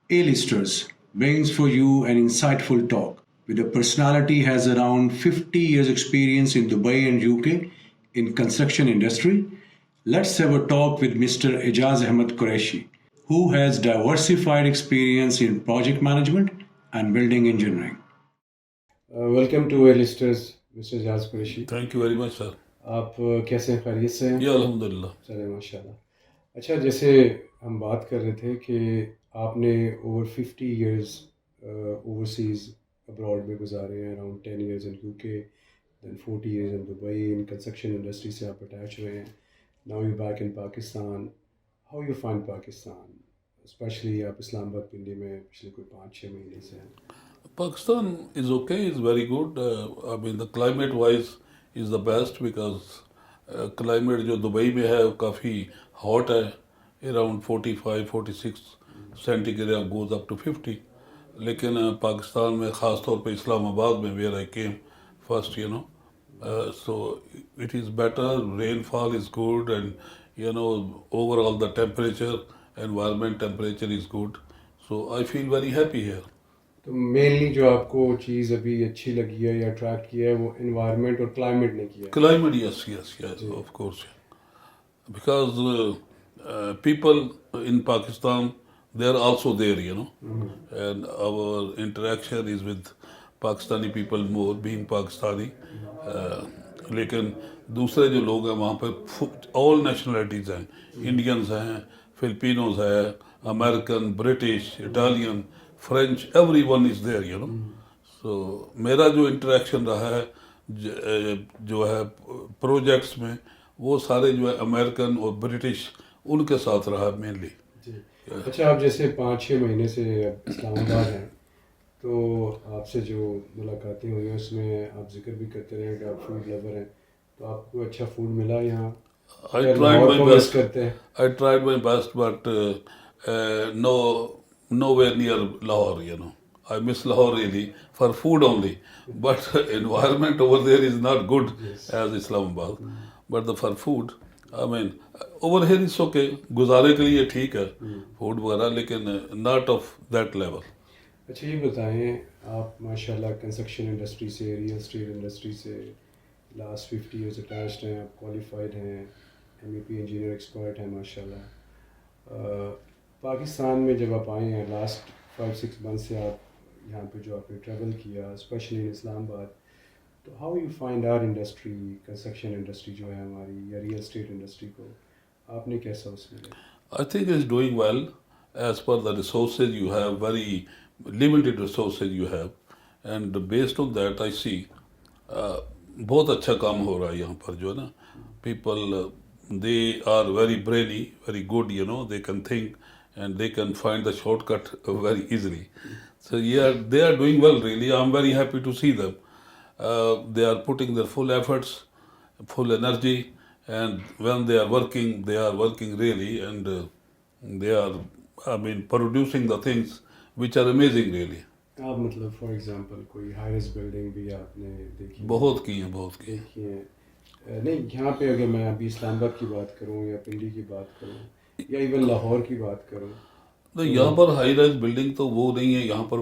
A-listers brings for you an insightful talk with a personality has around 50 years experience in Dubai and UK in construction industry. Let's have a talk with Mr. Ijaz Ahmed Qureshi, who has diversified experience in project management and building engineering. Welcome to a listeners mister Jaz Qureshi. Thank you very much sir. आप कैसे हैं, खैरियत से हैं? या अल्हम्दुलिल्लाह। चले माशाल्लाह। अच्छा, जैसे हम बात कर रहे थे कि आपने ओवर 50 इयर्स ओवरसीज अब्रॉड में गुजारे हैं, around 10 years in UK, then 40 years in Dubai. In construction industry से आप अटैच हुए हैं। Now you back in Pakistan. How you find Pakistan, specially आप इस्लामाबाद पिंडी में पिछले कोई 5-6 महीने से हैं? Pakistan is okay, is very good. I mean the climate wise is the best because climate जो दुबई में है वो काफ़ी hot है, around 45-46 centigrade goes up to 50. लेकिन पाकिस्तान में ख़ास तौर पे इस्लामाबाद में where I came first, so it is better, rainfall is good, and overall the temperature, environment temperature is good. So I feel very happy here. तो mainly जो आपको चीज़ अभी अच्छी लगी है या अट्रैक्ट किया है वो एनवायरनमेंट और क्लाइमेट ने किया है? Climate, yes, of course. Because people in Pakistan, they are also there, and our interaction is with Pakistani people more, being Pakistani. लेकिन दूसरे जो लोग हैं वहाँ पर ऑल नेशनलिटीज़ हैं, इंडियंस हैं, फिलिपिनोज हैं, American, British, Italian, French, every one is there, so मेरा जो इंटरेक्शन रहा है जो है प्रोजेक्ट्स में, वो सारे जो है अमेरिकन और ब्रिटिश उनके साथ रहा मेनली। अच्छा, आप जैसे 5-6 महीने से इस्लामाबाद हैं, तो आपसे जो मुलाकातें हुई हैं उसमें आप जिक्र भी करते रहे कि आप फूड लवर हैं, तो आपको अच्छा फूड मिला यहाँ? I tried my best. करते हैं? I tried my best, but nowhere near Lahore. I miss Lahore really for food only, but environment over there is not good as Islamabad. But for food, I mean, over here it's okay. गुजारे के लिए ठीक है food वगैरह, लेकिन not of that level. अच्छा, ये बताएं, आप माशाल्लाह कंस्ट्रक्शन इंडस्ट्री से, रियल एस्टेट इंडस्ट्री से लास्ट 50 इयर्स अटैच्ड हैं, आप क्वालिफाइड हैं, एमईपी इंजीनियर एक्सपर्ट हैं माशाल्लाह। पाकिस्तान में जब आप आए हैं लास्ट 5-6 मंथ से, आप यहाँ पे जो आपने ट्रैवल किया स्पेशली इन इस्लामाबाद, तो how you find our industry, construction industry जो है हमारी, या रियल एस्टेट इंडस्ट्री को आपने कैसा उसमें? I think it's doing well as per the resources you have, very limited resources you have, and based on that I see बहुत अच्छा काम हो रहा है यहाँ पर जो है ना, people they are very brainy, very good, they can think and they can find the shortcut very easily. So yeah, they are doing well really. I'm very happy to see them. They are putting their full efforts, full energy, and when they are working really, and they are, I mean, producing the things which are amazing really. आप मतलब for example कोई high-rise building भी आपने देखी? बहुत की हैं देखी हैं। नहीं, यहाँ पे अगर मैं अभी इस्लामाबाद की बात करूँ या पिंडी की बात करूँ या इवन लाहौर की बात करूँ, तो यहाँ पर हाई राइज बिल्डिंग तो वो नहीं है। यहाँ पर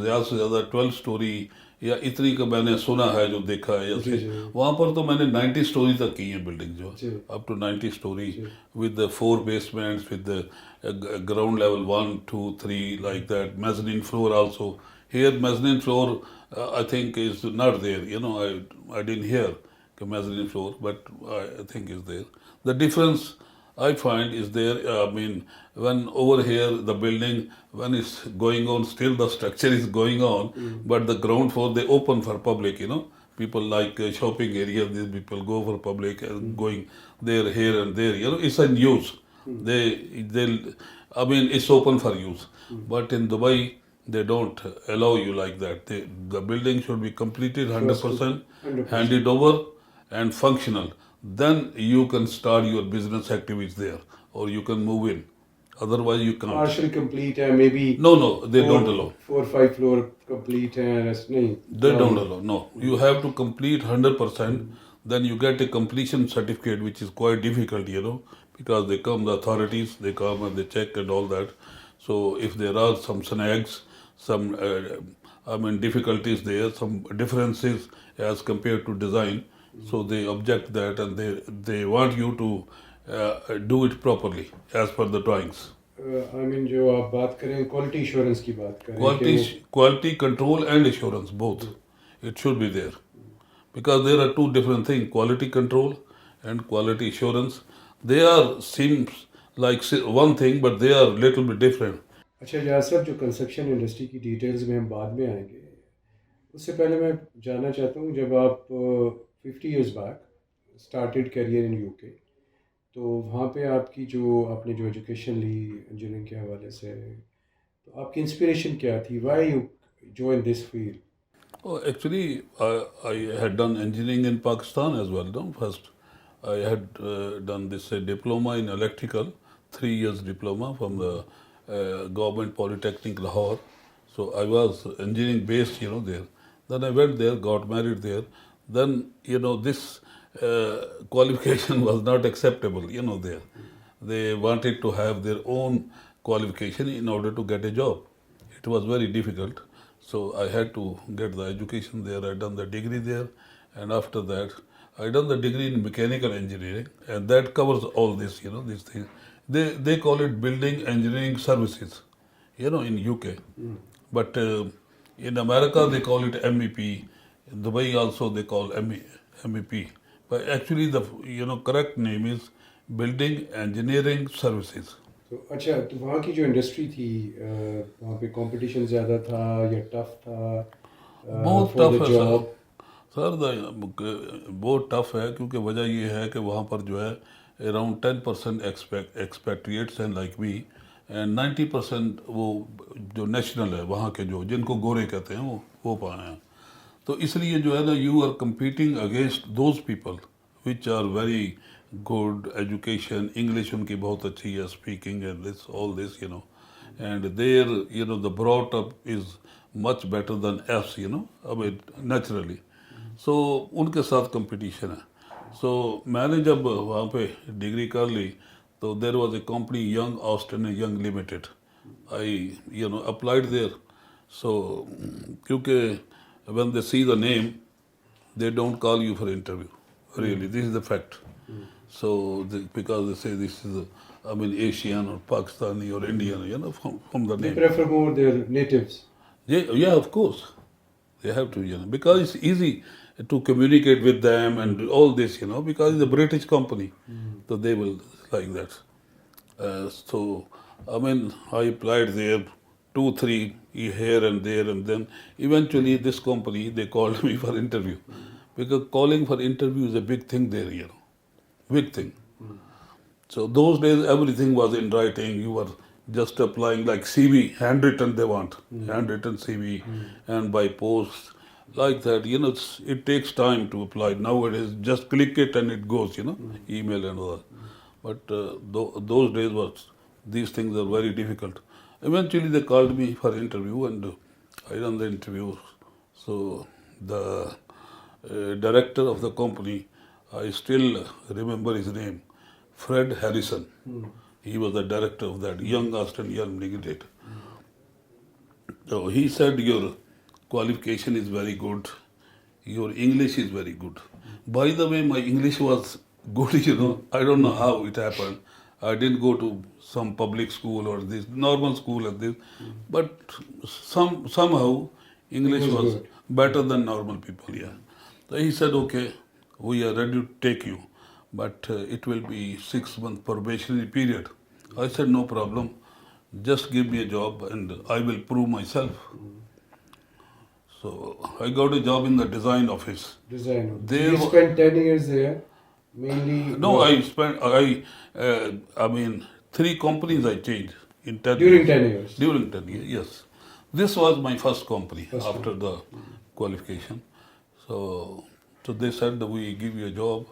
ज़्यादा से ज़्यादा 12 स्टोरी या इतनी का मैंने सुना है, जो देखा है जैसे वहाँ पर तो मैंने 90 स्टोरी तक की है बिल्डिंग, जो up to 90 story with 4 basements, with ground level 1, 2, 3 like that, mezzanine floor also. Here mezzanine floor I think is not there, I didn't hear the mezzanine floor, but I think is there. The difference I find is there, I mean, when over here the building, when it's going on, still the structure is going on, but the ground floor they open for public, people like shopping area, these people go for public and going there, here and there, it's in use. I mean, it's open for use. But in Dubai, they don't allow you like that. The building should be completed 100%, handed over and functional. Then you can start your business activities there, or you can move in. Otherwise, you can't. Partial complete है, maybe. No, they don't allow. 4 or 5 floor complete है, नहीं. They don't allow. No, you have to complete 100%. Then you get a completion certificate, which is quite difficult, because they come, the authorities, they come and they check and all that. So if there are some snags, some difficulties there, some differences as compared to design, so they object that and they want you to do it properly as per the drawings. I mean जो आप बात करें quality insurance की बात करें कि Quality, वो quality control and assurance, both. It should be there. Because there are two different things, quality control and quality assurance. They are seems like one thing, but they are little bit different. अच्छा यार sir, जो construction industry की details में हम बाद में आएंगे, उससे पहले मैं जानना चाहता हूँ, जब आप 50 years back started career in UK, तो वहाँ पे आपकी जो आपने जो एजुकेशन ली इंजीनियरिंग के हवाले से, तो आपकी इंस्पिरेशन क्या थी? Why you join this field? Oh, actually, I had done engineering in Pakistan as well. No? First, I had done this diploma in electrical, 3 years diploma from the Government Polytechnic Lahore. So I was engineering based, there. Then I went there, got married there. Then, this qualification was not acceptable, there. They wanted to have their own qualification in order to get a job. It was very difficult. So I had to get the education there. I done the degree there, and after that, I done the degree in mechanical engineering, and that covers all this, these things. They call it building engineering services, in UK. But in America they call it MEP. In Dubai also they call MEP. But actually the correct name is building engineering services. तो अच्छा, तो वहाँ की जो industry थी, वहाँ पे competition ज़्यादा था या टफ था बहुत फॉर टफ द है जॉब? सर बहुत टफ है, क्योंकि वजह ये है कि वहाँ पर जो है अराउंड 10% एक्सपेट्रिएट्स हैं लाइक वी, एंड 90% वो जो नेशनल है वहाँ के, जो जिनको गोरे कहते हैं वो पाए हैं. तो इसलिए जो है ना, you are competing against those people which are very good education, English उनकी बहुत अच्छी है, speaking and this all this, and their the brought up is much better than us, अब नेचुरली. सो उनके साथ कंपटीशन है. सो मैंने जब वहाँ पे डिग्री कर ली, तो there was a company Young Austin Young limited. I applied there. So क्योंकि when they see the name, they don't call you for interview. Really, this is the fact. So because they say this is Asian or Pakistani or Indian, from the They name. prefer more their natives. Yeah, of course. They have to, because it's easy to communicate with them and all this, because it's a British company. So they will like that. So, I applied there 2-3 here and there, and then eventually this company, they called me for interview. Because calling for interview is a big thing there, big thing. So those days everything was in writing. You were just applying like CV, handwritten they want, handwritten CV, and by post, like that. It takes time to apply. Nowadays, just click it and it goes, email and all that. But those days these things are very difficult. Eventually they called me for interview, and I done the interview. So the director of the company, I still remember his name, Fred Harrison. He was the director of that Young Austin Young Limited. So he said, your qualification is very good, your English is very good. By the way, my English was good, I don't know how it happened. I didn't go to some public school or this normal school and this, but somehow English was good. better than normal people, yeah. So he said, okay, we are ready to take you, but it will be 6-month probationary period. I said, no problem, just give me a job and I will prove myself. So I got a job in the design office. Design. There You wa- spent 10 years there, mainly. No, I spent, 3 companies I changed in 10 During years. 10 years. During 10 years, yes. This was my first company First after the qualification. So they said that we give you a job,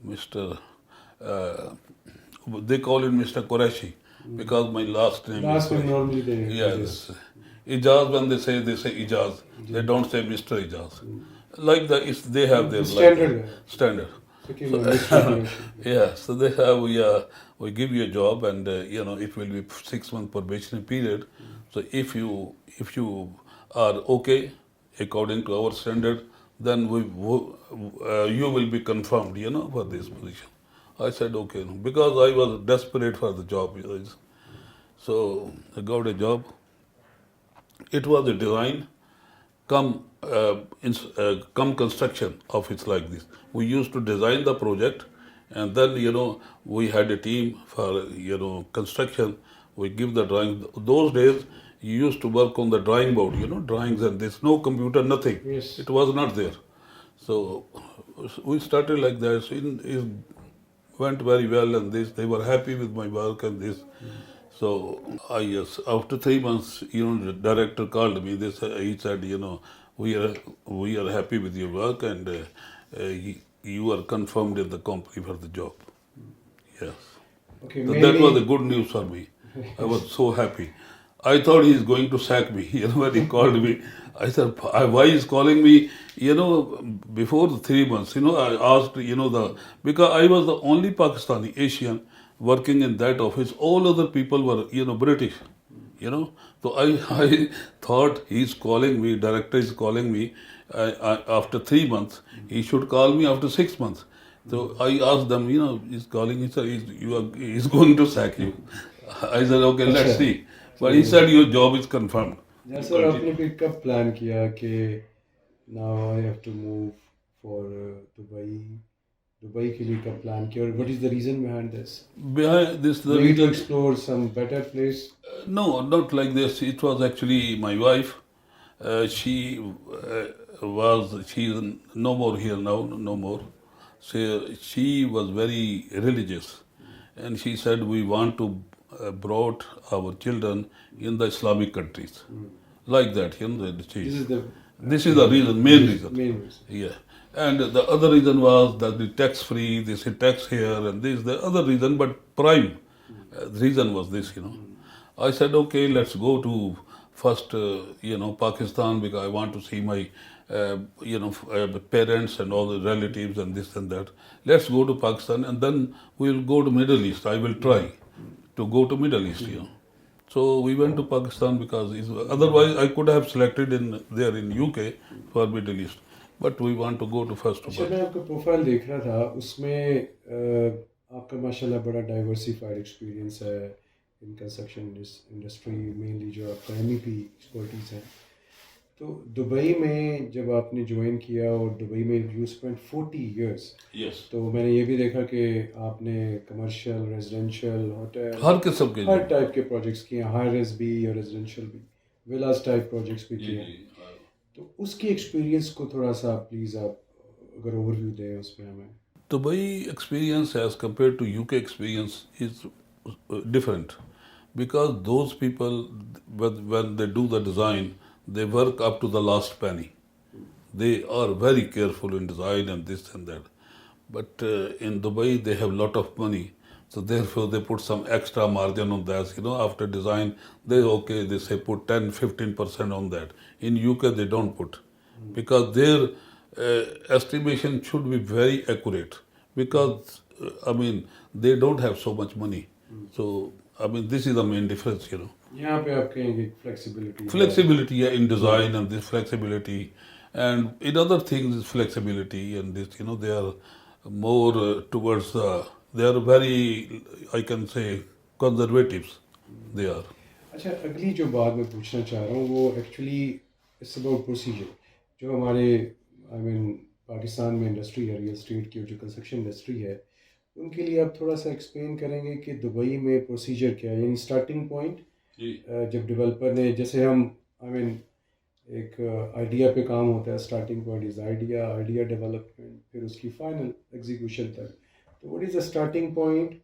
Mr. They call it Mr. Qureshi because my last name Last is name Qureshi. normally they. Yes. Ijaz, when they say Ijaz. They don't say Mr. Ijaz. Like that, they have their Standard. standard. became So, administrative. yeah, so they have we give you a job, and it will be 6 month probationary period. So if you are okay according to our standard, then you will be confirmed, for this position. I said okay, because I was desperate for the job. So I got a job. It was a design come construction of it's like this. We used to design the project, and then we had a team for construction. We give the drawing. Those days you used to work on the drawing board, drawings, and there's no computer, nothing. Yes. It was not there. So we started like that. So it went very well, and this they were happy with my work and this. So yes, after 3 months, the director called me. He said, we are happy with your work, and you are confirmed in the company for the job. Yes. Okay, So that was mainly. a good news for me. I was so happy. I thought he's going to sack me. When he called me, I said, why he's calling me? Before the 3 months, I asked, because I was the only Pakistani Asian working in that office. All other people were, British. So I thought he's calling me, director is calling me after 3 months. He should call me after 6 months. So I asked them, he's calling, he said, he's going to sack you. I said, okay, let's अच्छा, see. But he चलिए. said, your job is confirmed. या sir आपने फिर कब plan किया कि now I have to move for Dubai Dubai के लिए कब प्लान किया और what is the reason behind this? Behind this, the Maybe to reason, explore some better place. no, not like this. It was actually my wife. She's no more here now, no more. So she was very religious, and she said we want to brought our children in the Islamic countries, like that. This is the This is the reason, main reason. main reason. Yeah. And the other reason was that the tax free, they say tax here, and this the other reason, but prime reason was this. I said, okay, let's go to first, Pakistan, because I want to see my, parents and all the relatives and this and that. Let's go to Pakistan, and then we'll go to Middle East. I will try to go to Middle East. So we went to Pakistan because otherwise I could have selected there in UK for Middle East, but we want to go to first to अच्छा मैं Pakistan. आपका profile देख रहा था उसमें आपका माशाल्लाह बड़ा डाइवर्सिफाइड एक्सपीरियंस है इन कंस्ट्रक्शन इंडस्ट्री मेनली जो आपका MEP एक्सपर्टीज़ है तो दुबई में जब आपने ज्वाइन किया और दुबई में यू स्पेंड 40 इयर्स Yes. तो मैंने ये भी देखा कि आपने कमर्शियल रेजिडेंशियल होटल हर किस्म के हर टाइप के प्रोजेक्ट्स किए हाई रेज भी और रेजिडेंशियल भी विलास टाइप प्रोजेक्ट्स भी किए हैं तो उसकी एक्सपीरियंस को थोड़ा सा प्लीज़ आप अगर ओवरव्यू दें उस पर हमें Dubai experience as compared to UK experience is different, because those people, when they do the design, they work up to the last penny. They are very careful in design and this and that. But in Dubai, they have lot of money. So therefore, they put some extra margin on that. After design, they say put 10-15% on that. In UK, they don't put, because their estimation should be very accurate, because they don't have so much money. So this is the main difference. यहाँ पे आप कहेंगे flexibility Flexibility, yeah, in design, and this flexibility, and in other things is flexibility, and this they are more towards they are very, I can say, conservatives. They are. अच्छा अगली जो बात मैं पूछना चाह रहा हूँ वो एक्चुअली इट्स अबाउट प्रोसीजर जो हमारे आई मीन पाकिस्तान में इंडस्ट्री है रियल एस्टेट की जो कंस्ट्रक्शन इंडस्ट्री है उनके लिए आप थोड़ा सा एक्सप्लेन करेंगे कि दुबई में प्रोसीजर क्या है यानी स्टार्टिंग पॉइंट जब डेवलपर ने जैसे हम आई मीन एक आइडिया पे काम होता है starting point is idea development फिर उसकी फाइनल एग्जीक्यूशन तक तो what is the starting point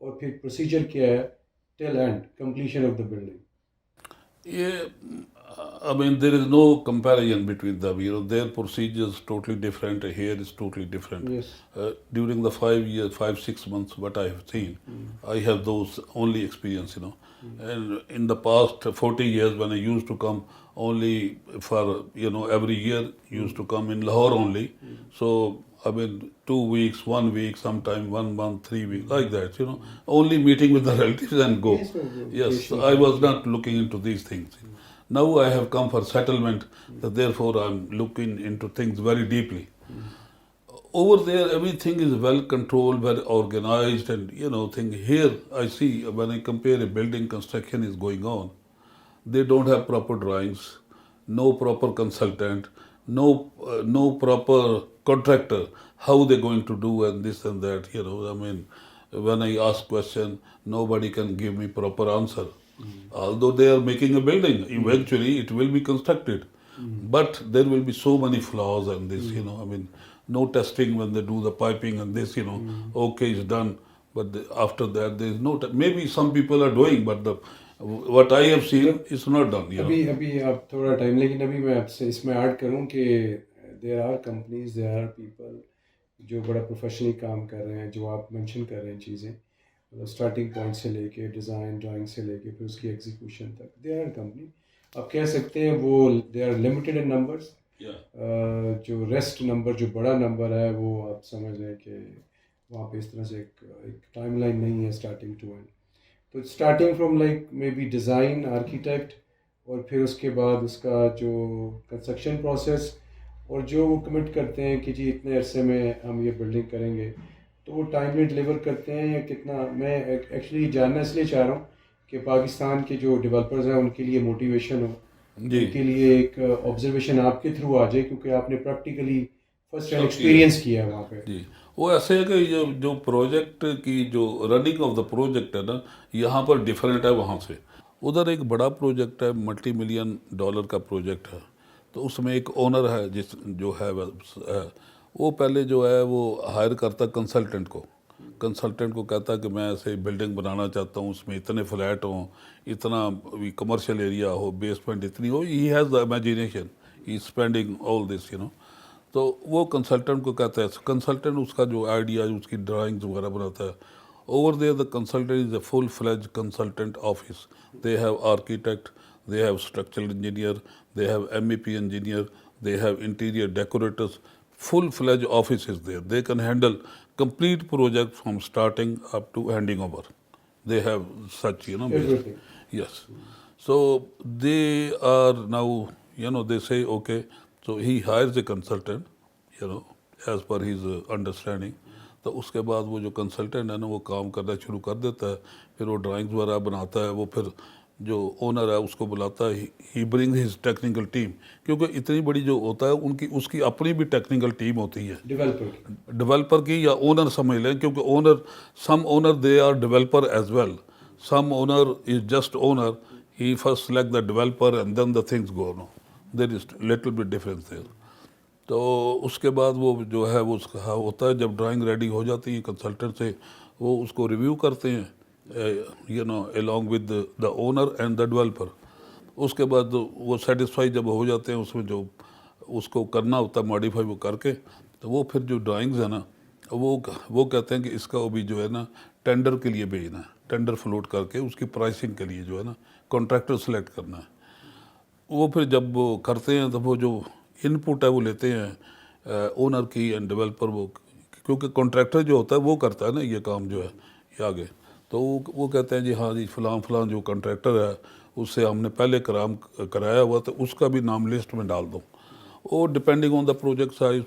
और फिर प्रोसीजर क्या है till and completion of the building Yeah, I mean, there is no comparison between them. You know, their procedure is totally different. Here is totally different. Yes. During the 5 years, 5 6 months, what I have seen, I have those only experience. You know, and in the past 40 years, when I used to come only for every year used to come in Lahore only. So I mean, 2 weeks, 1 week, sometime 1 month, 3 weeks, like that. You know, only meeting with the relatives and go. Yes, sir. Yes, so I was not looking into these things. Now I have come for settlement, that therefore I'm looking into things very deeply. Over there, everything is well controlled, well organized, and thing. Here, I see when I compare a building construction is going on, they don't have proper drawings, no proper consultant, no proper contractor. How they going to do and this and that? I mean, when I ask question, nobody can give me proper answer. Although they are making a building, eventually it will be constructed, but there will be so many flaws and this. I mean, no testing when they do the piping and this. Okay, it's done, but after that there is no. Maybe some people are doing, but what I have seen is not done. ابھی آپ تھوڑا time, لیکن ابھی میں آپ سے اس میں add کروں کہ there are companies, there are people جو بڑا پروفیشنلی کام کر رہے ہیں، جو آپ مینشن کر رہے ہیں چیزیں، اسٹارٹنگ پوائنٹ سے لے کے ڈیزائن ڈرائنگ سے لے کے پھر اس کی ایگزیکیوشن تک. دیر آر کمپنی آپ کہہ سکتے ہیں وہ they are limited in numbers. جو ریسٹ نمبر، جو بڑا نمبر ہے، وہ آپ سمجھ لیں کہ وہاں پہ اس طرح سے ایک ٹائم لائن نہیں ہے اسٹارٹنگ ٹو اینڈ. تو starting from like maybe design architect, اور پھر اس کے بعد اس کا جو کنسٹرکشن پروسیس، اور جو وہ کمٹ کرتے ہیں کہ جی اتنے عرصے میں ہم یہ بلڈنگ کریں گے، تو وہ ٹائملی ڈلیور کرتے ہیں یا کتنا. میں ایکچولی جاننا اس لیے چاہ رہا ہوں کہ پاکستان کے جو ڈیولپرز ہیں ان کے لیے موٹیویشن ہو، ان کے لیے ایک آبزرویشن آپ کے تھرو آ جائے، کیونکہ آپ نے پریکٹیکلی فرسٹ ہینڈ ایکسپیرینس کیا ہے وہاں پہ. جی، وہ ایسے ہے کہ جو پروجیکٹ کی جو رننگ آف دا پروجیکٹ ہے نا، یہاں پر ڈیفرنٹ ہے وہاں سے. ادھر ایک بڑا پروجیکٹ ہے، $multi-million کا پروجیکٹ ہے. تو اس میں ایک اونر ہے جو ہے وہ پہلے جو ہے وہ ہائر کرتا کنسلٹنٹ کو کہتا ہے کہ میں ایسے بلڈنگ بنانا چاہتا ہوں، اس میں اتنے فلیٹ ہوں، اتنا کمرشل ایریا ہو، بیسمنٹ اتنی ہو. He has the imagination, he is spending all this. تو وہ کنسلٹنٹ کو کہتا ہے، کنسلٹنٹ اس کا جو آئیڈیا، اس کی ڈرائنگز وغیرہ بناتا ہے. Over there the consultant is a full fledged consultant office. They have architect, they have structural engineer, they have MEP engineer, they have interior decorators. Full fledged office is there. They can handle complete project from starting up to handing over. They have such, Everything. Yes. So they are now, they say, okay, so he hires a consultant, as per his understanding. تو اس کے بعد وہ جو consultant ہے نا، وہ کام کرنا شروع کر دیتا ہے. پھر وہ ڈرائنگز وغیرہ بناتا ہے. وہ پھر جو اونر ہے اس کو بلاتا ہے، ہی برنگ ہز ٹیکنیکل ٹیم. کیونکہ اتنی بڑی جو ہوتا ہے اس کی اپنی بھی ٹیکنیکل ٹیم ہوتی ہے، ڈیولپر کی یا اونر سمجھ لیں. کیونکہ some owner they are developer as well. Some owner is just owner. He first select the developer and then the things go. No, there is little bit difference there. تو اس کے بعد وہ جو ہے وہ ہوتا ہے، جب ڈرائنگ ریڈی ہو جاتی ہے کنسلٹنٹ سے، وہ اس کو ریویو کرتے ہیں along with the owner and the developer. اس کے بعد وہ سیٹسفائی جب ہو جاتے ہیں، اس میں جو اس کو کرنا ہوتا ہے ماڈیفائی وہ کر کے، تو وہ پھر جو ڈرائنگز ہیں نا، وہ کہتے ہیں کہ اس کا ابھی جو ہے نا ٹینڈر کے لیے بھیجنا ہے. ٹینڈر فلوٹ کر کے اس کی پرائسنگ کے لیے جو ہے نا کانٹریکٹر سلیکٹ کرنا ہے. وہ پھر جب وہ کرتے ہیں تو وہ جو ان پٹ ہے وہ لیتے ہیں اونر کی اینڈ ڈیولپر. وہ کیونکہ کانٹریکٹر جو ہوتا ہے وہ کرتا ہے نا یہ کام جو ہے یہ آگے. تو وہ کہتے ہیں جی ہاں جی فلاں جو کنٹریکٹر ہے اس سے ہم نے پہلے کرایا ہوا، تو اس کا بھی نام لسٹ میں ڈال دو. اور depending on the project size,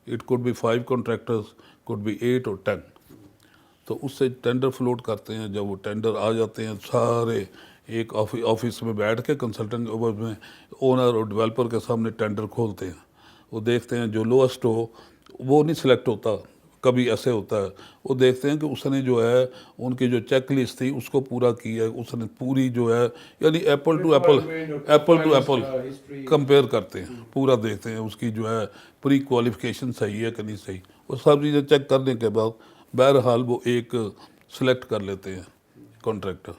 it could be 5 contractors, could be 8 اور 10. تو اس سے ٹینڈر فلوٹ کرتے ہیں. جب وہ ٹینڈر آ جاتے ہیں، سارے ایک آفس میں بیٹھ کے کنسلٹنٹ میں اونر اور ڈیولپر کے سامنے ٹینڈر کھولتے ہیں. وہ دیکھتے ہیں جو لوسٹ ہو وہ نہیں سلیکٹ ہوتا. کبھی ایسے ہوتا ہے وہ دیکھتے ہیں کہ اس نے جو ہے ان کی جو چیک لسٹ تھی اس کو پورا کیا ہے، اس نے پوری جو ہے یعنی ایپل ٹو ایپل کمپیئر کرتے ہیں، پورا دیکھتے ہیں اس کی جو ہے پری کوالیفیکیشن صحیح ہے کہ نہیں صحیح. وہ سب چیزیں چیک کرنے کے بعد بہرحال وہ ایک سلیکٹ کر لیتے ہیں کانٹریکٹر.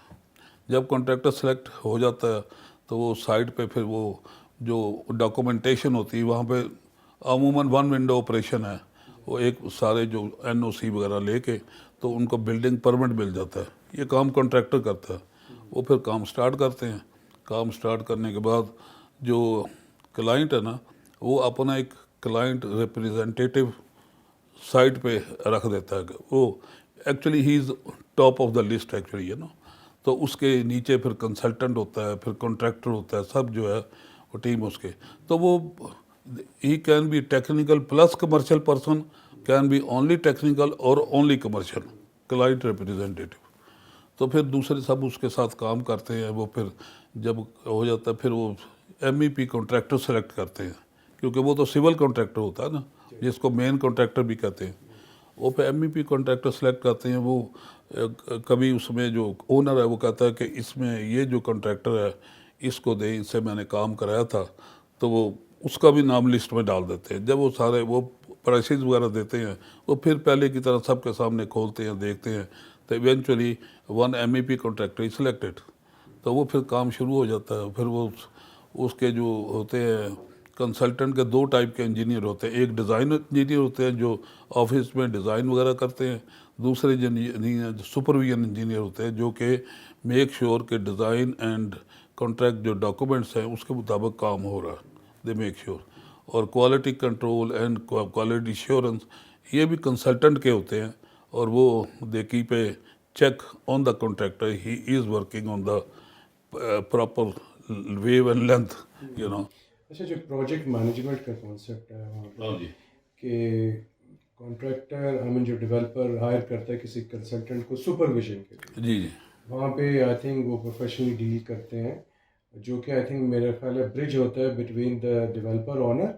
جب کانٹریکٹر سلیکٹ ہو جاتا ہے تو وہ سائٹ پہ پھر وہ جو ڈاکومنٹیشن ہوتی ہے وہاں پہ عموماً ون ونڈو آپریشن ہے، وہ ایک سارے جو NOC وغیرہ لے کے تو ان کو بلڈنگ پرمٹ مل جاتا ہے. یہ کام کانٹریکٹر کرتا ہے. وہ پھر کام سٹارٹ کرتے ہیں. کام سٹارٹ کرنے کے بعد جو کلائنٹ ہے نا وہ اپنا ایک کلائنٹ ریپریزنٹیٹیو سائٹ پہ رکھ دیتا ہے. وہ actually he is top of the list actually ہے نا. تو اس کے نیچے پھر کنسلٹنٹ ہوتا ہے، پھر کانٹریکٹر ہوتا ہے، سب جو ہے وہ ٹیم اس کے. تو وہ ہی can be technical plus commercial person, can be only technical اور اونلی کمرشل کلائنٹ ریپریزنٹیٹیو. تو پھر دوسرے سب اس کے ساتھ کام کرتے ہیں. وہ پھر جب ہو جاتا ہے پھر وہ MEP کانٹریکٹر سلیکٹ کرتے ہیں، کیونکہ وہ تو سول کانٹریکٹر ہوتا ہے نا جس کو مین کانٹریکٹر بھی کہتے ہیں. وہ پہ MEP کانٹریکٹر سلیکٹ کرتے ہیں. وہ کبھی اس میں جو اونر ہے وہ کہتا ہے کہ اس میں یہ جو کانٹریکٹر ہے اس کو دیں، اس سے میں نے کام کرایا تھا، تو وہ اس کا بھی نام لسٹ میں ڈال دیتے ہیں. جب وہ سارے وہ پرائسز وغیرہ دیتے ہیں وہ پھر پہلے کی طرح سب کے سامنے کھولتے ہیں، دیکھتے ہیں. تو eventually one MEP contractor is selected. تو وہ پھر کام شروع ہو جاتا ہے. پھر وہ اس کے جو ہوتے ہیں کنسلٹنٹ کے دو ٹائپ کے انجینئر ہوتے ہیں. ایک ڈیزائن انجینئر ہوتے ہیں جو آفس میں ڈیزائن وغیرہ کرتے ہیں. دوسرے سپرویژن انجینئر ہوتے ہیں جو کہ میک شور کہ ڈیزائن اینڈ کانٹریکٹ جو ڈاکومنٹس ہیں اس کے مطابق کام ہو رہا ہے. دے میک شور. اور quality control and quality assurance یہ بھی کنسلٹنٹ کے ہوتے ہیں. اور وہ they keep a check on the contractor he is working on the proper view and length you know. اچھا، جو پروجیکٹ مینجمنٹ کا کانسیپٹ ہے وہاں پہ کہ کانٹریکٹر جو ڈیولپر ہائر کرتا ہے کسی کنسلٹنٹ کو سپرویژن کے لیے، جی جی وہاں پہ آئی تھنک وہ پروفیشنلی ڈیل کرتے ہیں، جو کہ آئی تھنک میرا خیال ہے برج ہوتا ہے between the developer owner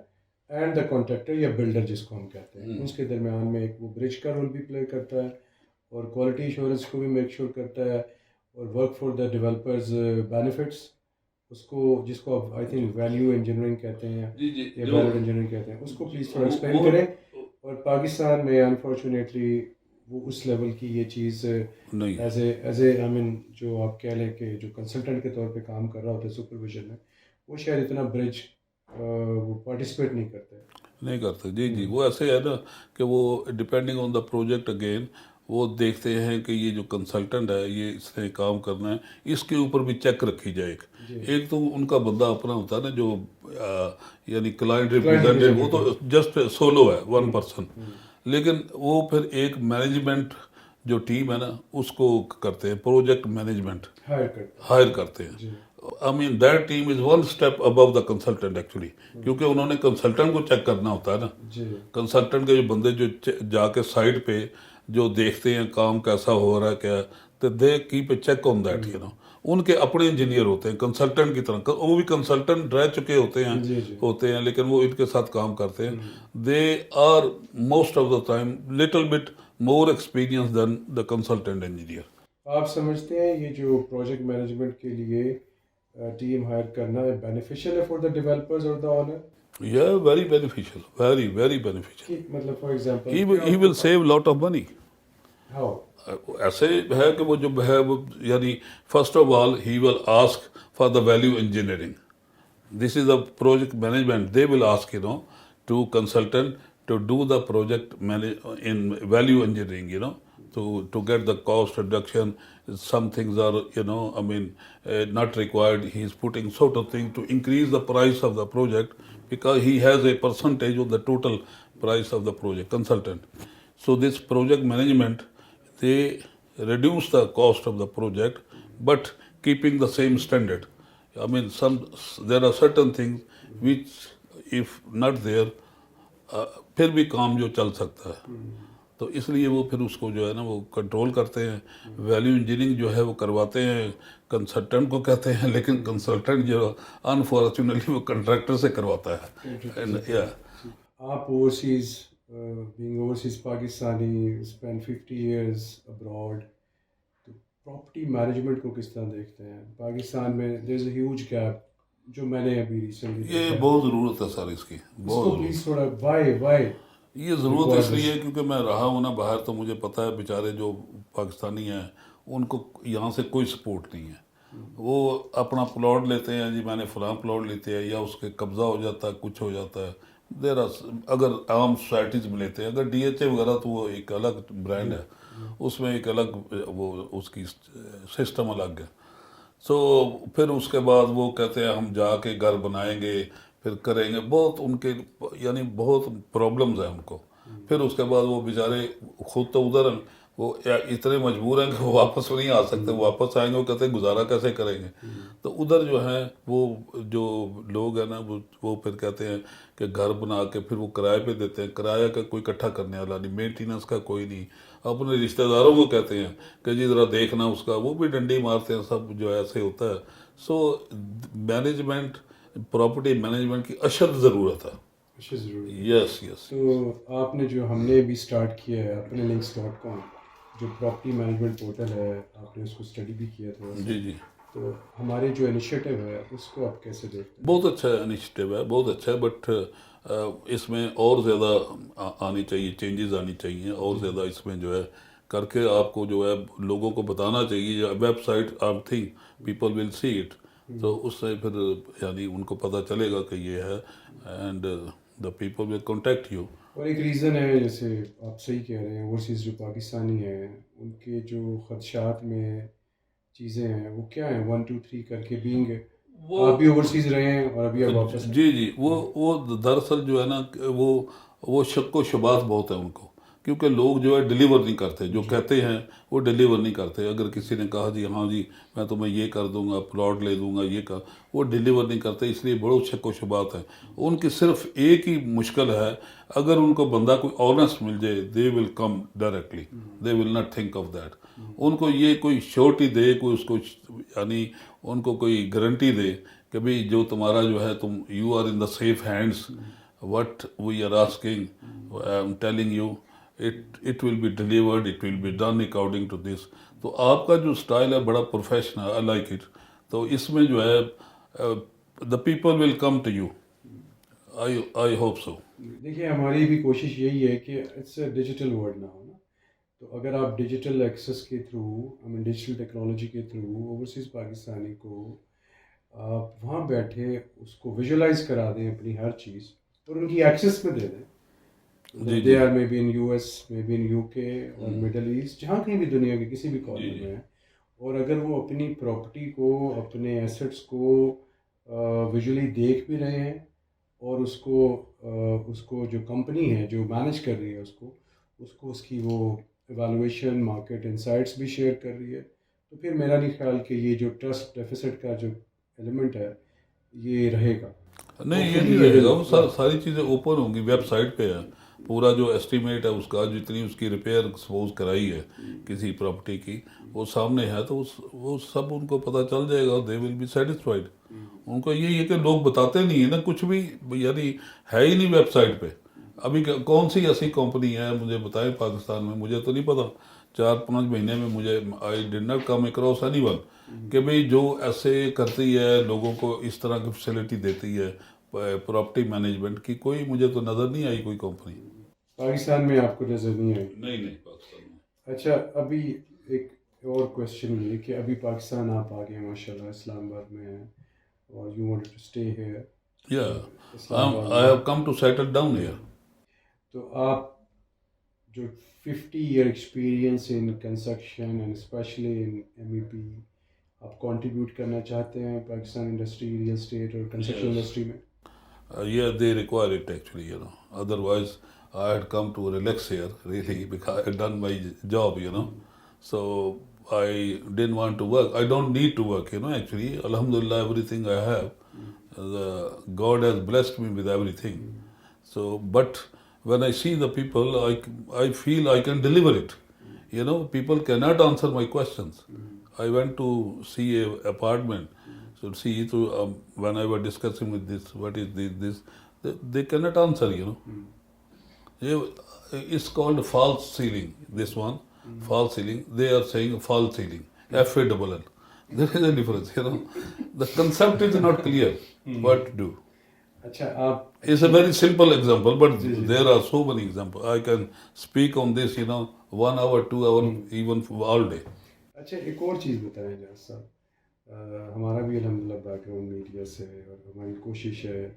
and the contractor یا بلڈر جس کو ہم کہتے ہیں. اس کے درمیان میں ایک وہ برج کا رول بھی پلے کرتا ہے اور کوالٹی ایشورنس کو بھی میک شور کرتا ہے اور work for the developers benefits اس کو، جس کو آپ آئی تھنک ویلیو انجینئرنگ کہتے ہیں یا ویلیو انجینئرنگ کہتے ہیں. اس کو پلیز تھوڑا ایکسپلین کریں. اور پاکستان میں انفارچونیٹلی وہ اس لیول کی یہ چیز ایز اے جو آپ کہہ لیں کہ جو کنسلٹنٹ کے طور پہ کام کر رہا ہوتا ہے سپرویژن میں، وہ شاید اتنا برج وہ پارٹیسپیٹ نہیں کرتے. جی جی. وہ ایسے ہے نا کہ وہ depending on the project again وہ دیکھتے ہیں کہ یہ جو کنسلٹنٹ ہے یہ اس نے کام کرنا ہے، اس کے اوپر بھی چیک رکھی جائے. ایک تو ان کا بندہ اپنا ہوتا ہے نا جو یعنی کلائنٹ ریپریزنٹیٹیو، وہ تو جسٹ سولو ہے، ون پرسن. لیکن وہ پھر ایک مینجمنٹ جو ٹیم ہے نا اس کو کرتے ہیں، پروجیکٹ مینجمنٹ ہائر کرتے ہیں. That team is one step above the consultant actually, کیونکہ انہوں نے کنسلٹنٹ کو چیک کرنا ہوتا ہے نا. کنسلٹنٹ کے جو بندے جو جا کے سائٹ پہ جو دیکھتے ہیں کام کیسا ہو رہا ہے کیا، تو they keep a check on that you know. ان کے اپنے انجینئر ہوتے ہیں کنسلٹنٹ کی طرح، وہ بھی کنسلٹنٹ رہ چکے ہوتے ہیں لیکن وہ ان کے ساتھ کام کرتے ہیں. They are most of the time little bit more experience than the consultant engineer. آپ سمجھتے ہیں یہ جو پروجیکٹ مینجمنٹ کے لیے ٹیم ہائر کرنا بینیفیشیل ہے فار دا ڈیولپرز اور the owner? Yeah, very beneficial, very, very beneficial. مطلب for example He will save lot of money. How? ایسے ہے کہ وہ جو ہے وہ یعنی first of all he will ask for the value engineering. This is the project management. They will ask to consultant to do the project in value engineering to get the cost reduction. Some things are not required. He is putting sort of thing to increase the price of the project because he has a percentage of the total price of the project, consultant. So this project management, they reduce the cost of the project but keeping the same standard. There are certain things which if not there پھر بھی کام جو چل سکتا ہے. تو اس لیے وہ پھر اس کو جو ہے نا وہ کنٹرول کرتے ہیں. ویلیو انجینئرنگ جو ہے وہ کرواتے ہیں کنسلٹنٹ کو کہتے ہیں، لیکن کنسلٹنٹ جو انفارچونیٹلی وہ کنٹریکٹر سے کرواتا ہے. آپ overseas being overseas Pakistani spend 50 years abroad, تو پراپرٹی مینجمنٹ کو کس طرح دیکھتے ہیں پاکستان میں؟ دیر از اے ہیوج گیپ جو میں نے ابھی ریسنٹلی، یہ بہت ضرورت ہے سر اس کی، بہت پلیز تھوڑا وائی یہ ضرورت اس لیے کیونکہ میں رہا ہوں نا باہر، تو مجھے پتہ ہے بیچارے جو پاکستانی ہیں ان کو یہاں سے کوئی سپورٹ نہیں ہے. وہ اپنا پلاٹ لیتے ہیں جی میں نے فلاں پلاٹ لیتے ہیں یا اس کے قبضہ ہو جاتا ہے کچھ ہو جاتا ہے دیر اگر عام سوسائٹیز میں لیتے ہیں اگر ڈی ایچ اے وغیرہ تو وہ ایک الگ برانڈ ہے اس میں ایک الگ وہ اس کی سسٹم الگ ہے. سو پھر اس کے بعد وہ کہتے ہیں ہم جا کے گھر بنائیں گے پھر کریں گے بہت ان کے یعنی بہت پرابلمز ہیں ان کو. پھر اس کے بعد وہ بیچارے خود تو ادھر وہ اتنے مجبور ہیں کہ وہ واپس نہیں آ سکتے واپس آئیں گے وہ کہتے ہیں گزارا کیسے کریں گے. تو ادھر جو ہے وہ جو لوگ ہیں نا وہ پھر کہتے ہیں کہ گھر بنا کے پھر وہ کرائے پہ دیتے ہیں کرایہ کا کوئی اکٹھا کرنے والا نہیں مینٹیننس کا کوئی نہیں اپنے رشتہ داروں کو کہتے ہیں کہ جی ذرا دیکھنا اس کا وہ بھی ڈنڈی مارتے ہیں سب جو ایسے ہوتا ہے. سو مینجمنٹ پراپرٹی مینجمنٹ کی اشد ضرورت ہے. اچھا ضروری یس یس. تو آپ نے جو ہم نے بھی اسٹارٹ کیا ہے اپنے links.com جو پراپرٹی مینجمنٹ پورٹل ہے آپ نے اس کو اسٹڈی بھی کیا تھا جی جی تو ہمارے جو انیشیٹو ہے اس کو آپ کیسے دیکھتے ہیں؟ بہت اچھا انیشیٹو ہے بہت اچھا ہے بٹ اس میں اور زیادہ آنی چاہیے چینجز آنی چاہیے اور زیادہ اس میں جو ہے کر کے آپ کو جو ہے لوگوں کو بتانا چاہیے website I think people will see it تو اس سے پھر یعنی ان کو پتہ چلے گا کہ یہ ہے and the people will contact you. اور ایک ریزن ہے جیسے آپ صحیح کہہ رہے ہیں اوورسیز جو پاکستانی ہیں ان کے جو خدشات میں چیزیں ہیں وہ کیا ہیں 1 2 3 کر کے بینگ آپ بھی اوورسیز رہے ہیں اور ابھی آپ واپس جی جی وہ دراصل جو ہے نا وہ شک و شبہات بہت ہیں ان کو کیونکہ لوگ جو ہے ڈیلیور نہیں کرتے جو کہتے ہیں وہ ڈیلیور نہیں کرتے. اگر کسی نے کہا جی ہاں جی میں تمہیں یہ کر دوں گا پلاٹ لے دوں گا یہ کر وہ ڈیلیور نہیں کرتے اس لیے بڑے شک و شبہات ہیں. ان کی صرف ایک ہی مشکل ہے اگر ان کو بندہ کوئی آنیسٹ مل جائے they will come directly they will not think of that. ان کو یہ کوئی شیورٹی دے کوئی اس کو یعنی ان کو کوئی گارنٹی دے کہ بھئی جو تمہارا جو ہے تم you are in the safe hands what we are asking I am telling you it will be delivered it will be done according to this. تو آپ کا جو اسٹائل ہے بڑا پروفیشنل آئی لائک اٹ. تو اس میں جو ہے the people will come to you I hope so. دیکھیے ہماری بھی کوشش یہی ہے کہ اٹس اے ڈیجیٹل ورلڈ نہ ہو نا تو اگر آپ ڈیجیٹل ایکسیس کے تھرو ڈیجیٹل ٹیکنالوجی کے تھرو اوورسیز پاکستانی کو آپ وہاں بیٹھے اس کو ویژولائز کرا دیں اپنی ہر چیز اور ان کی ایکسیس میں دے دیں they are maybe in U S maybe in U K اور مڈل ایسٹ جہاں کہیں بھی دنیا کے کسی بھی کارنر میں ہیں اور اگر وہ اپنی پراپرٹی کو اپنے ایسٹس کو ویژولی دیکھ بھی رہے ہیں اور اس کو جو کمپنی ہے جو مینیج کر رہی ہے اس کی وہ ایویلویشن مارکیٹ انسائٹس بھی شیئر کر رہی ہے تو پھر میرا نہیں خیال کہ یہ جو ٹرسٹ ڈیفیسٹ کا جو ایلیمنٹ ہے یہ رہے گا. نہیں یہ نہیں رہے گا وہ ساری چیزیں اوپن ہوں گی ویب سائٹ پہ ہے پورا جو ایسٹیمیٹ ہے اس کا جتنی اس کی ریپیئر سپوز کرائی ہے کسی پراپرٹی کی وہ سامنے ہے تو وہ سب ان کو پتہ چل جائے گا دے ول بی سیٹسفائڈ. ان کو یہی ہے کہ لوگ بتاتے نہیں ہیں نا کچھ بھی یعنی ہے ہی نہیں ویب سائٹ پہ. ابھی کون سی ایسی کمپنی ہے مجھے بتائیں پاکستان میں مجھے تو نہیں پتا 4-5 مہینے میں مجھے I did not come across anyone کہ بھئی جو ایسے کرتی ہے لوگوں کو اس طرح کی فیسلٹی دیتی ہے پراپرٹی مینجمنٹ کی کوئی مجھے تو نظر نہیں آئی کوئی کمپنی پاکستان میں آپ کو نظر نہیں آئی؟ نہیں پاکستان میں. اچھا ابھی ایک اور کویشچن یہ کہ ابھی پاکستان آپ آ گئے ماشاء اللہ اسلام آباد میں ہیں اور you wanted to stay here. I have come to settle down here. تو آپ جو 50 year experience in construction and specially in MEP آپ کنٹریبیوٹ کرنا چاہتے ہیں پاکستان انڈسٹری ریئل اسٹیٹ اور کنسٹرکشن انڈسٹری میں؟ Yeah, they require it actually, Otherwise, I had come to relax here, really, because I had done my job, So, I didn't want to work. I don't need to work, actually. Alhamdulillah, everything I have. God has blessed me with everything. So, but when I see the people, I feel I can deliver it. People cannot answer my questions. I went to see an apartment. So see, when I was discussing with this, what is this, they cannot answer, It's called false ceiling, this one, false ceiling. They are saying false ceiling, FALL. There is a difference, The concept is not clear what to do. It's a very simple example, but there are so many examples. I can speak on this, 1 hour, 2 hours, even all day. اچھا ایک اور چیز بتائیں جہاز صاحب ہمارا بھی الحمدللہ بیک گراؤنڈ میڈیا سے ہے، اور ہماری کوشش ہے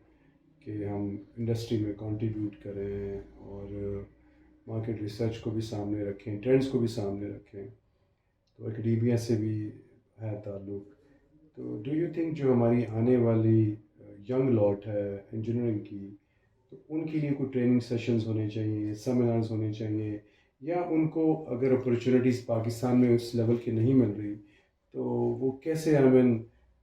کہ ہم انڈسٹری میں کنٹریبیوٹ کریں اور مارکیٹ ریسرچ کو بھی سامنے رکھیں، ٹرینڈس کو بھی سامنے رکھیں. تو اکیڈیمیا سے بھی ہے تعلق. تو ڈو یو تھنک جو ہماری آنے والی ینگ لاٹ ہے انجینئرنگ کی، تو ان کے لیے کوئی ٹریننگ سیشنز ہونے چاہیے، سیمینارز ہونے چاہیے، یا ان کو اگر اپرچونیٹیز پاکستان میں اس لیول کی نہیں مل رہی تو وہ کیسے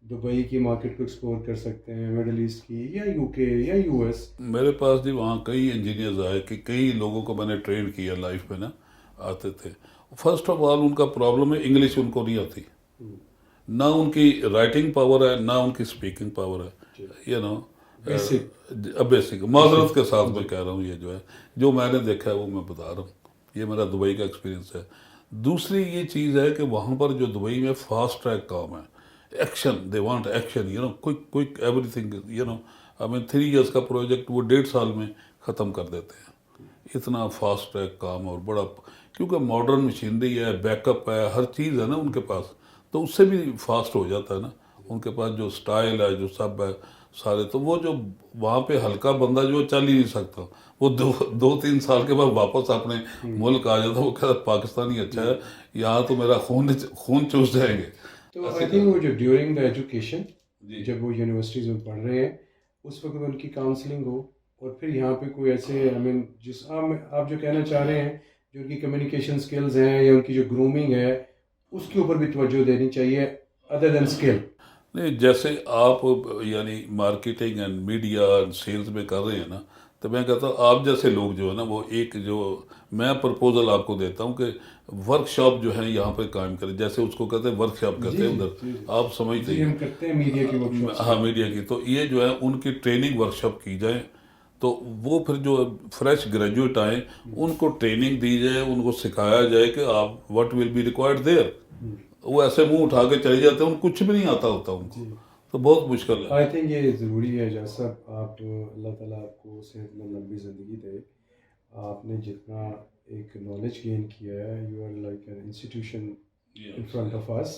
دبئی کی مارکیٹ کو ایکسپلور کر سکتے ہیں، مڈل ایسٹ کی یا یو کے یا یو ایس؟ میرے پاس جی وہاں کئی انجینئرز آئے کہ کئی لوگوں کو میں نے ٹرین کیا لائف میں نا، آتے تھے. فرسٹ آف آل ان کا پرابلم ہے انگلش ان کو نہیں آتی، نہ ان کی رائٹنگ پاور ہے نہ ان کی اسپیکنگ پاور ہے. یو نو بیسک معذرت کے ساتھ میں کہہ رہا ہوں، یہ جو ہے جو میں نے دیکھا ہے وہ میں بتا رہا ہوں، یہ میرا دبئی کا ایکسپیرینس ہے. دوسری یہ چیز ہے کہ وہاں پر جو دبئی میں فاسٹ ٹریک کام ہے، action, they want action, you know quick everything, you know I mean 3 years کا پروجیکٹ وہ 1.5 سال میں ختم کر دیتے ہیں. اتنا فاسٹ ٹریک کام اور بڑا، کیونکہ ماڈرن مشینری ہے، بیک اپ ہے، ہر چیز ہے نا ان کے پاس، تو اس سے بھی فاسٹ ہو جاتا ہے نا. ان کے پاس جو سٹائل ہے، جو سب ہے سارے، تو وہ جو وہاں پہ ہلکا بندہ جو چل ہی نہیں سکتا، وہ 2-3 سال کے بعد واپس اپنے ملک آ جاتا. وہ کہتا پاکستانی اچھا ہے، یہاں تو میرا خون چوس جائیں گے. تو آئی تھنک وہ جو ڈیورنگ دا ایجوکیشن، جب وہ یونیورسٹیز میں پڑھ رہے ہیں اس وقت ان کی کاؤنسلنگ ہو، اور پھر یہاں پہ کوئی ایسے جس آپ جو کہنا چاہ رہے ہیں، جو ان کی کمیونیکیشن سکلز ہیں یا ان کی جو گرومنگ ہے اس کے اوپر بھی توجہ دینی چاہیے ادر دین اسکل. نہیں، جیسے آپ یعنی marketing and media and sales میں کر رہے ہیں نا، تو میں کہتا ہوں آپ جیسے لوگ جو ہے نا، وہ ایک جو میں پرپوزل آپ کو دیتا ہوں کہ ورک شاپ جو ہے یہاں پہ قائم کریں، جیسے اس کو کہتے ہیں ورک شاپ کہتے ہیں ادھر، آپ سمجھتے جی ہیں. ہم کرتے ہیں میڈیا کی ورک. ہاں میڈیا کی، تو یہ جو ہے ان کی ٹریننگ ورک شاپ کی جائے، تو وہ پھر جو فریش گریجویٹ آئیں ان کو ٹریننگ دی جائے، ان کو سکھایا جائے کہ آپ what will be required there. وہ ایسے منہ اٹھا کے چلے جاتے ہیں، ان کو کچھ بھی نہیں آتا ہوتا ان کو، تو بہت مشکل ہے. آئی تھنک یہ ضروری ہے اجاز صاحب. آپ اللہ تعالیٰ آپ کو صحت مند لمبی زندگی دے. آپ نے جتنا ایک نالج گین کیا ہے، you are like an institution in front of us.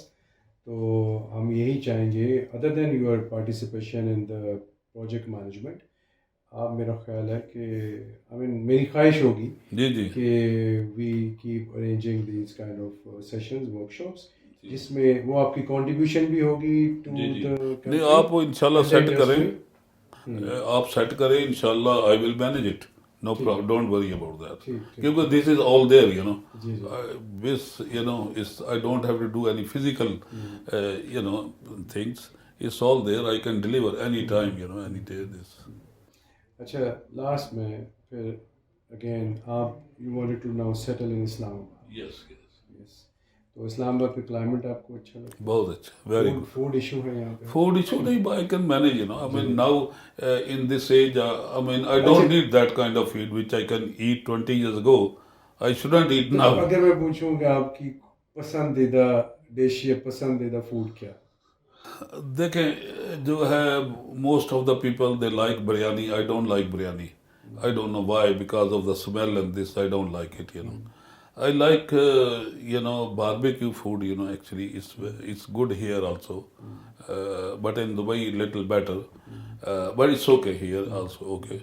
تو ہم یہی چاہیں گے other than your participation in the project management, آپ میرا خیال ہے کہ میری خواہش ہوگی جی کہ we keep arranging these kind of sessions, workshops, جس میں وہ آپ کی کنٹریبیوشن بھی ہوگی ٹو دا. نہیں، آپ وہ انشاءاللہ سیٹ کریں، آپ سیٹ کریں انشاءاللہ، I will manage it, no problem, don't worry about that, کیونکہ this is all there, you know this, you know, is I don't have to do any physical you know things. It's all there, I can deliver any time, you know, any day. This. اچھا last میں پھر again آپ you wanted to now settle in Islamabad. Yes. تو اسلام آباد کا climate آپ کو اچھا لگتا ہے؟ بہت اچھا، ویری گڈ. فوڈ ایشو ہے یہاں پہ؟ فوڈ ایشو نہیں، I can manage, you know. I mean now in this age, I mean I don't need that kind of food which I can eat 20 years ago. I shouldn't eat now. اگر میں پوچھوں کہ آپ کی پسندیدہ dish یا پسندیدہ food کیا؟ دیکھیں جو ہے most of the people they like biryani. I don't like biryani. I don't know why, because of the smell and this I don't like it, you know. I like, you know, barbecue food, you know, actually it's good here also, but in Dubai little better, but it's okay here also, okay.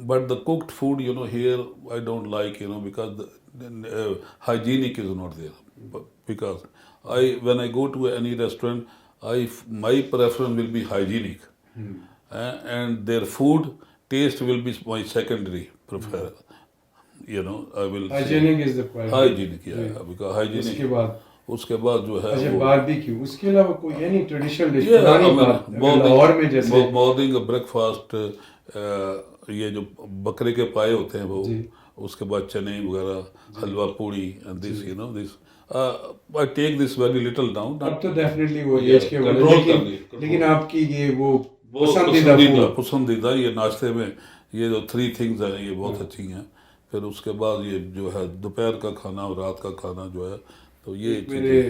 But the cooked food, you know, here I don't like, you know, because the hygienic is not there. Because when I go to any restaurant, my preference will be hygienic, and their food taste will be my secondary preference. You know, I will hygienic is the priority. hygienic, yeah, because hygienic. اس کے بعد جو ہے اچھا barbecue, اس کے علاوہ کوئی یعنی traditional dish پرانی بات لاہور میں جیسے مارننگ بریک فاسٹ، یہ جو بکرے کے پائے ہوتے ہیں وہ، اس کے بعد چنے وغیرہ، حلوہ پوڑی، this you know this I take this very little down. اب تو ڈیفینیٹلی وہ ایج کے بعد، لیکن آپ کی یہ وہ پسندیدہ یہ ناشتے میں یہ جو 3 things ہیں یہ بہت اچھی ہیں. پھر اس کے بعد یہ جو ہے دوپہر کا کھانا اور رات کا کھانا جو ہے، تو یہ میرے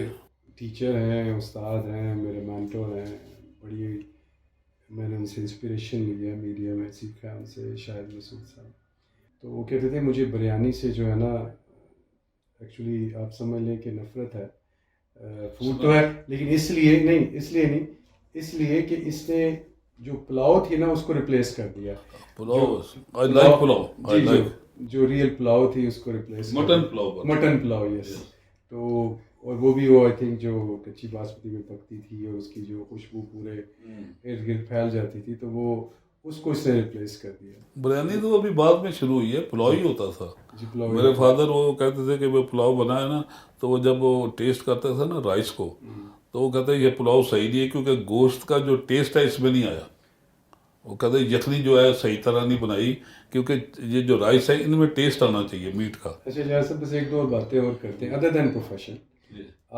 ٹیچر ہیں، استاد ہیں، میرے مینٹور ہیں، بڑی میں نے ان سے انسپریشن لی ہے، میڈیا میں سیکھا ان سے، شاہد مسعود صاحب. تو وہ کہتے تھے مجھے بریانی سے جو ہے نا، ایکچولی آپ سمجھ لیں کہ نفرت ہے. فوڈ تو ہے لیکن اس لیے نہیں کہ اس نے جو پلاؤ تھی نا اس کو ریپلیس کر دیا. Pulao I like pulao I like جو ریئل پلاؤ تھی اس کو ریپلیس مٹن پلاؤ یس. تو اور وہ بھی وہ آئی تھنک جو کچی باسمتی میں پکتی تھی اور اس کی جو خوشبو پورے ارد گرد پھیل جاتی تھی تو وہ اس کو اس نے ریپلیس کر دیا. بریانی تو ابھی بعد میں شروع ہوئی ہے, پلاؤ ہی ہوتا تھا. میرے فادر وہ کہتے تھے کہ وہ پلاؤ بنایا نا تو وہ جب وہ ٹیسٹ کرتے تھے نا رائس کو تو وہ کہتے ہیں یہ پلاؤ صحیح نہیں ہے کیونکہ گوشت کا جو ٹیسٹ ہے اس میں نہیں آیا. وہ کہتے ہیں یخنی جو ہے صحیح طرح نہیں بنائی کیونکہ یہ جو رائس ہے ان میں ٹیسٹ آنا چاہیے میٹ کا. اچھا جیسے بس ایک دو اور باتیں اور کرتے ہیں ادر دین پروفیشن.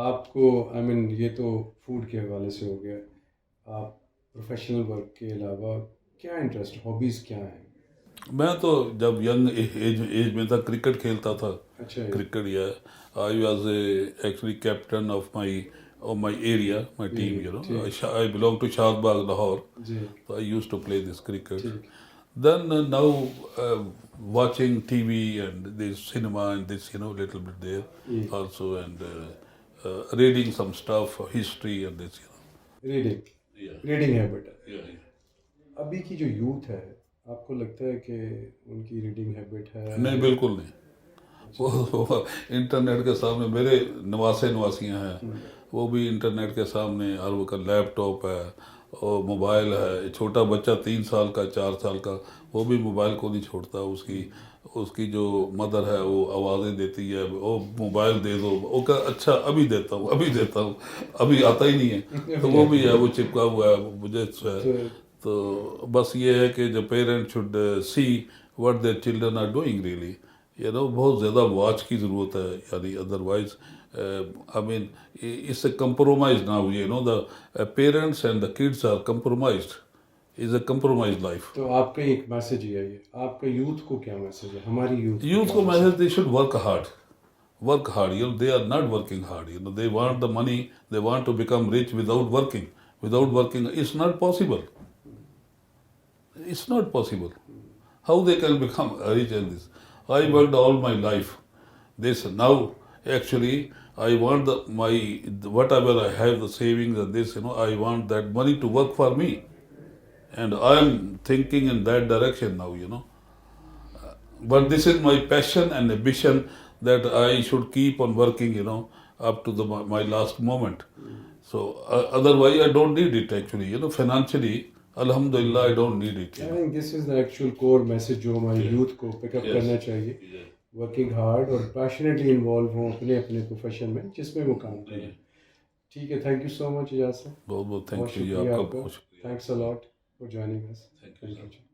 آپ کو آئی مین یہ تو فوڈ کے حوالے سے ہو گیا, آپ پروفیشنل ورک کے علاوہ کیا انٹرسٹ ہابیز کیا ہیں؟ میں تو جب ینگ ایج میں تھا کرکٹ کھیلتا تھا. کرکٹ یا I was actually captain of my area my team you know I belong to Shad Bagh Lahore. So I used to play this cricket. Then now watching TV and this cinema and this little bit there also and reading some stuff history and this reading habit. ابھی کی جو youth ہے آپ کو لگتا ہے کہ ان کی ریڈنگ ہیبٹ ہے؟ نہیں بالکل نہیں. وہ انٹرنیٹ کے سامنے میرے نواسیاں ہیں وہ بھی انٹرنیٹ کے سامنے ہر وقت لیپ ٹاپ ہے اور موبائل ہے. چھوٹا بچہ 3 سال کا 4 سال کا وہ بھی موبائل کو نہیں چھوڑتا. اس کی جو مدر ہے وہ آوازیں دیتی ہے وہ موبائل دے دو, وہ کہ اچھا ابھی دیتا ہوں ابھی آتا ہی نہیں ہے تو وہ بھی ہے وہ چپکا ہوا ہے مجھے ہے. تو بس یہ ہے کہ جو parent should see what their children are doing really. بہت زیادہ واچ کی ضرورت ہے یعنی otherwise I mean it's a compromise now the parents and the kids are compromised. It's a compromised life. تو آپ کا ایک میسج یہ ہے آپ کا یوتھ کو کیا میسج ہے ہماری یوتھ کو message they should work hard they are not working hard they want the money they want to become rich without working it's not possible. How they can become rich in this? I worked all my life. This now actually I want whatever I have the savings and this I want that money to work for me, and I am thinking in that direction now but this is my passion and ambition that I should keep on working up to my last moment. So otherwise I don't need it actually financially. Alhamdulillah, I don't need it. I think this is the actual core message جو ہماری youth کو پک اپ کرنا چاہیے. Working hard اور passionately involve ہوں اپنے profession میں جس میں وہ کام کریں. ٹھیک ہے, تھینک یو سو مچ اجاز صاحب. بہت تھینک یو. آپ کا بہت شکریہ. Thanks a lot for joining us. Thank you.